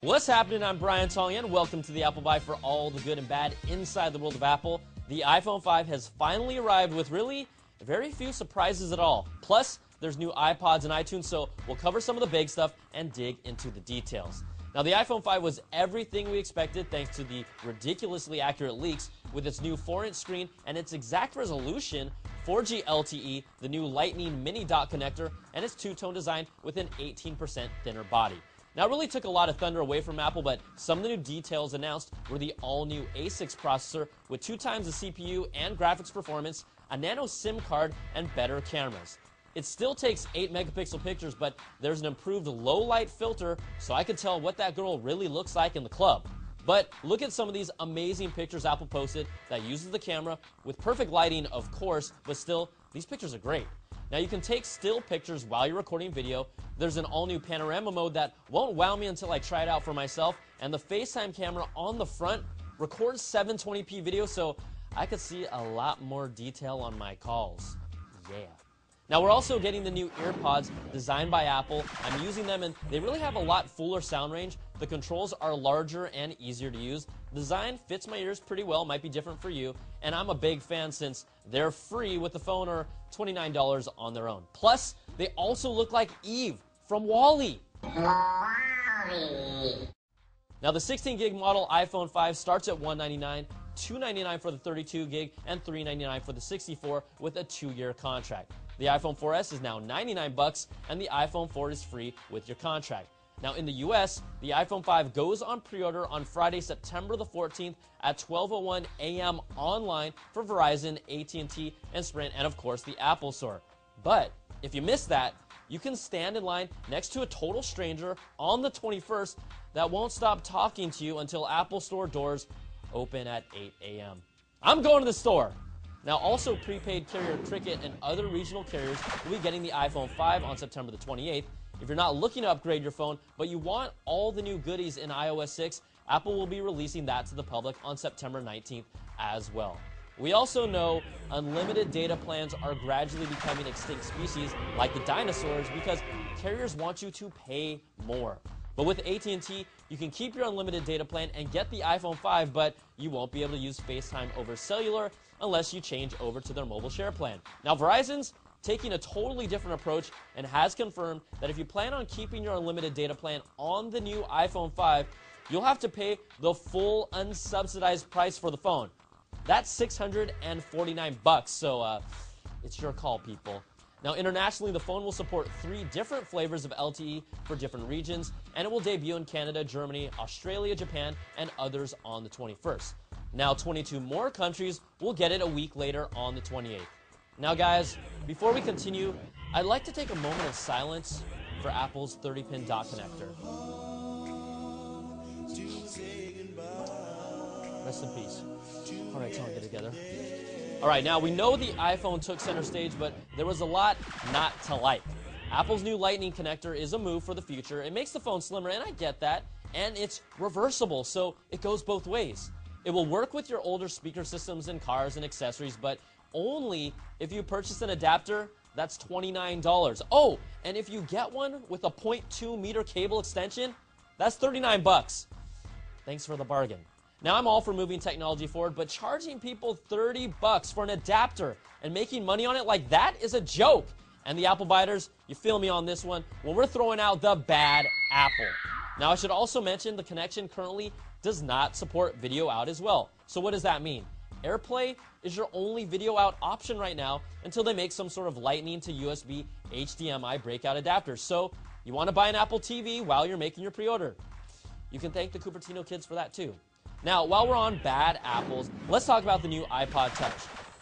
What's happening? I'm Brian Tong, and welcome to the Apple Buy for all the good and bad inside the world of Apple. The iPhone 5 has finally arrived with really very few surprises at all. Plus, there's new iPods and iTunes, so we'll cover some of the big stuff and dig into the details. Now, the iPhone 5 was everything we expected thanks to the ridiculously accurate leaks with its new 4-inch screen and its exact resolution, 4G LTE, the new Lightning mini dock connector, and its two-tone design with an 18% thinner body. Now, it really took a lot of thunder away from Apple, but some of the new details announced were the all-new A6 processor with 2 times the CPU and graphics performance, a nano SIM card, and better cameras. It still takes 8-megapixel pictures, but there's an improved low-light filter, so I can tell what that girl really looks like in the club. But look at some of these amazing pictures Apple posted that uses the camera with perfect lighting, of course, but still, these pictures are great. Now, you can take still pictures while you're recording video. There's an all-new panorama mode that won't wow me until I try it out for myself. And the FaceTime camera on the front records 720p video, so I could see a lot more detail on my calls. Yeah. Now, we're also getting the new EarPods designed by Apple. I'm using them, and they really have a lot fuller sound range. The controls are larger and easier to use. The design fits my ears pretty well, might be different for you, and I'm a big fan since they're free with the phone or $29 on their own. Plus, they also look like Eve from WALL-E. Now, the 16-gig model iPhone 5 starts at $199, $299 for the 32-gig, and $399 for the 64 with a 2-year contract. The iPhone 4S is now $99, and the iPhone 4 is free with your contract. Now, in the U.S., the iPhone 5 goes on pre-order on Friday, September the 14th at 12:01 a.m. online for Verizon, AT&T, and Sprint, and of course, the Apple Store. But if you missed that, you can stand in line next to a total stranger on the 21st that won't stop talking to you until Apple Store doors open at 8 a.m. I'm going to the store. Now, also prepaid carrier Cricket and other regional carriers will be getting the iPhone 5 on September the 28th. If you're not looking to upgrade your phone, but you want all the new goodies in iOS 6, Apple will be releasing that to the public on September 19th as well. We also know unlimited data plans are gradually becoming extinct species like the dinosaurs because carriers want you to pay more. But with AT&T, you can keep your unlimited data plan and get the iPhone 5, but you won't be able to use FaceTime over cellular unless you change over to their mobile share plan. Now, Verizon's taking a totally different approach and has confirmed that if you plan on keeping your unlimited data plan on the new iPhone 5, you'll have to pay the full unsubsidized price for the phone. That's $649, so it's your call, people. Now, internationally, the phone will support 3 different flavors of LTE for different regions, and it will debut in Canada, Germany, Australia, Japan, and others on the 21st. Now, 22 more countries will get it a week later on the 28th. Now, guys, before we continue, I'd like to take a moment of silence for Apple's 30-pin dock connector. Rest in peace. All right, Tom, get it together. All right, now we know the iPhone took center stage, but there was a lot not to like. Apple's new Lightning connector is a move for the future. It makes the phone slimmer, and I get that, and it's reversible, so it goes both ways. It will work with your older speaker systems in cars and accessories, but only if you purchase an adapter that's $29. Oh, and if you get one with a 0.2 meter cable extension, that's $39. Thanks for the bargain. Now, I'm all for moving technology forward, but charging people $30 for an adapter and making money on it like that is a joke. And the Apple biters, you feel me on this one, when we're throwing out the bad apple. Now, I should also mention the connection currently does not support video out as well. So what does that mean? AirPlay is your only video out option right now until they make some sort of Lightning to USB HDMI breakout adapter. So you want to buy an Apple TV while you're making your pre-order. You can thank the Cupertino kids for that too. Now, while we're on bad apples, let's talk about the new iPod Touch.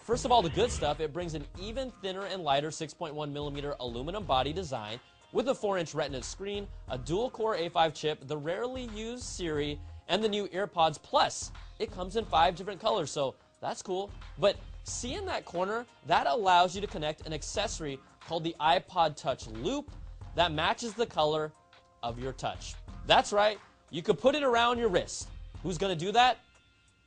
First of all, the good stuff, it brings an even thinner and lighter 6.1mm aluminum body design with a 4-inch Retina screen, a dual-core A5 chip, the rarely used Siri, and the new EarPods Plus. It comes in 5 different colors, so that's cool. But see in that corner, that allows you to connect an accessory called the iPod Touch Loop that matches the color of your touch. That's right, you could put it around your wrist. Who's going to do that?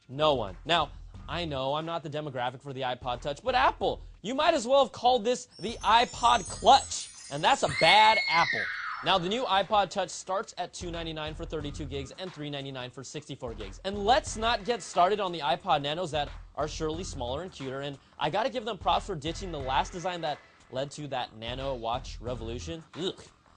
No one. Now, I know I'm not the demographic for the iPod Touch, but Apple, you might as well have called this the iPod Clutch, and that's a bad apple. Now, the new iPod Touch starts at $299 for 32 gigs and $399 for 64 gigs. And let's not get started on the iPod Nanos that are surely smaller and cuter. And I gotta give them props for ditching the last design that led to that Nano watch revolution. Ugh.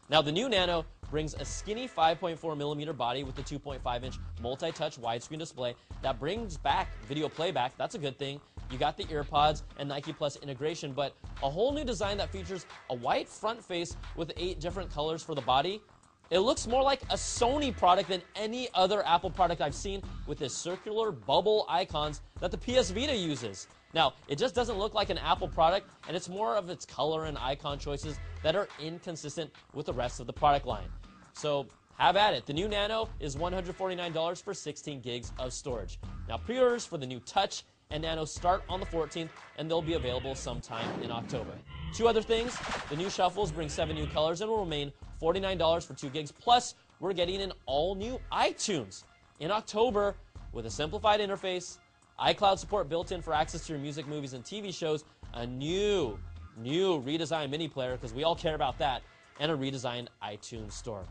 Now, the new Nano brings a skinny 5.4mm body with a 2.5-inch multi-touch widescreen display that brings back video playback. That's a good thing. You got the EarPods and Nike Plus integration, but a whole new design that features a white front face with 8 different colors for the body. It looks more like a Sony product than any other Apple product I've seen, with the circular bubble icons that the PS Vita uses. Now, it just doesn't look like an Apple product, and it's more of its color and icon choices that are inconsistent with the rest of the product line. So, have at it. The new Nano is $149 for 16 gigs of storage. Now, pre-orders for the new Touch and Nano start on the 14th, and they'll be available sometime in October. 2 other things: the new Shuffles bring 7 new colors and will remain $49 for 2 gigs. Plus, we're getting an all-new iTunes in October with a simplified interface, iCloud support built in for access to your music, movies, and TV shows, a new redesigned mini player, because we all care about that, and a redesigned iTunes store.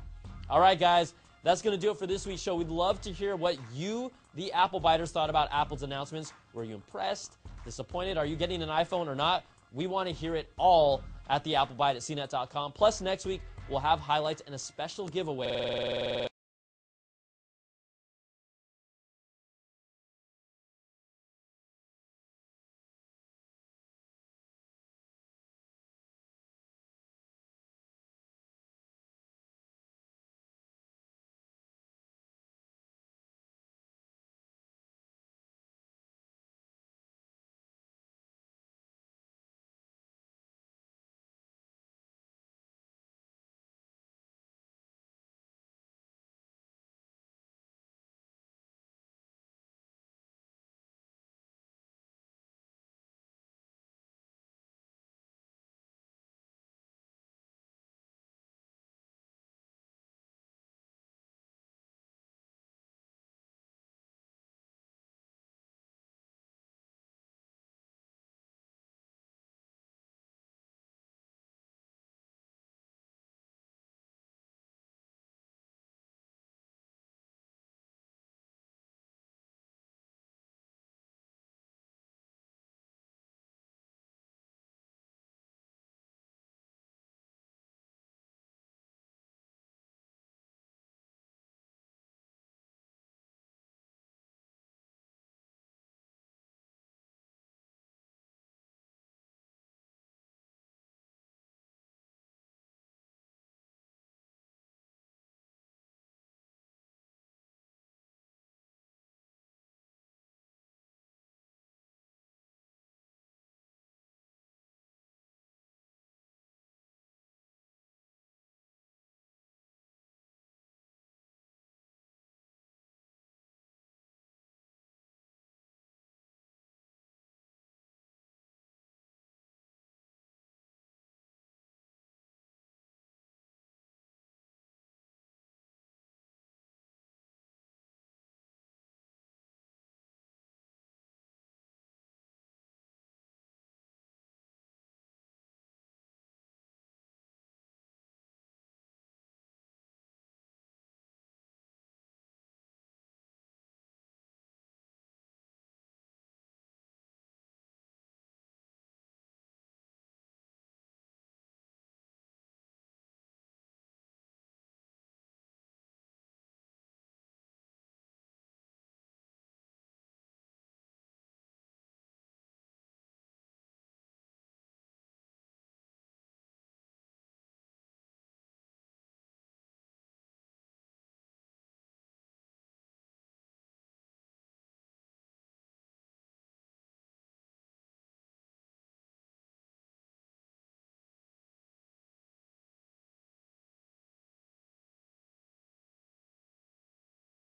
All right, guys, that's going to do it for this week's show. We'd love to hear what you, the Apple biters, thought about Apple's announcements. Were you impressed? Disappointed? Are you getting an iPhone or not? We want to hear it all at the Apple Bite at CNET.com. Plus, next week, we'll have highlights and a special giveaway